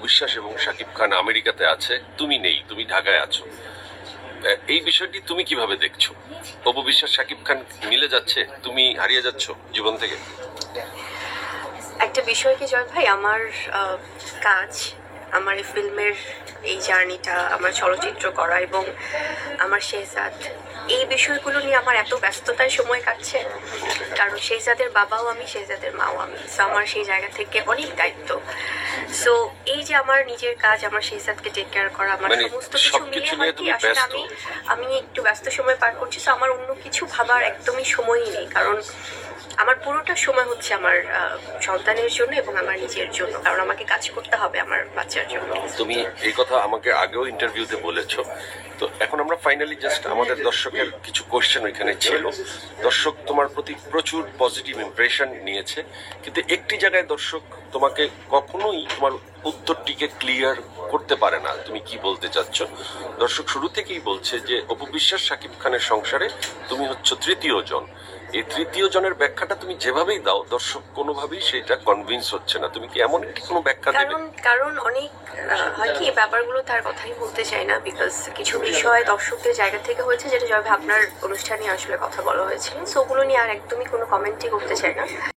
বিশ্বাস এবং শাকিব খান আমেরিকাতে আছে, তুমি নেই, তুমি ঢাকায় আছো। এই বিষয়টি তুমি কিভাবে দেখছো? অপু বিশ্বাস শাকিব খান মিলে যাচ্ছে, তুমি হারিয়ে যাচ্ছ জীবন থেকে। একটা বিষয় কি জয় ভাই, আমার কাজ, আমার এই ফিল্মের এই জার্নিটা, আমার চলচ্চিত্র করা এবং আমার শেহজাদ, এই বিষয়গুলো নিয়ে আমার এত ব্যস্ততায় সময় কাটছে। কারণ শেহজাদের বাবাও আমি, শেহজাদের মাও আমি, সো আমার সেই জায়গা থেকে অনেক দায়িত্ব। সো এই যে আমার নিজের কাজ, আমার শেহজাদকে টেক কেয়ার করা, আমার সমস্ত কিছু মিলিয়ে হয় কি আসলে আমি একটু ব্যস্ত সময় পার করছি। সো আমার অন্য কিছু ভাবার একদমই সময়ই নেই, কারণ আমার পুরোটা সময় হচ্ছে আমার সন্তানের জন্য এবং আমার নিজের জন্য, কারণ আমাকে কাজ করতে হবে আমার বাচ্চার জন্য। তুমি এই কথা আমাকে আগেও ইন্টারভিউতে বলেছো। তো এখন আমরা ফাইনালি জাস্ট আমাদের দর্শকের কিছু কোশ্চেন ওইখানে ছিল। দর্শক তোমার প্রতি প্রচুর পজিটিভ ইমপ্রেশন নিয়েছে, কিন্তু একটি জায়গায় দর্শক তোমাকে কখনোই তোমার উত্তরটিকে ক্লিয়ার করতে পারে না, তুমি কি বলতে চাচ্ছ। দর্শক শুরু থেকেই বলছে যে অপু বিশ্বাস শাকিব খানের সংসারে তুমি হচ্ছ তৃতীয় জন। এই তৃতীয় জনের ব্যাখ্যাটা তুমি যেভাবেই দাও, দর্শক কোনোভাবেই সেটা কনভিন্স হচ্ছে না। তুমি কি এমন একটি কোনো ব্যাখ্যা দেবে? কারণ অনেক হয় কি, ব্যাপারগুলো তার কথাই বলতে চাই না, বিকজ কিছু বিষয় দর্শকদের জায়গা থেকে হয়েছে, যেটা জয় আপনার অনুষ্ঠানে আসলে কথা বলা হয়েছিল, সো ওগুলো নিয়ে আর একদমই কোনো কমেন্টই করতে চাই না।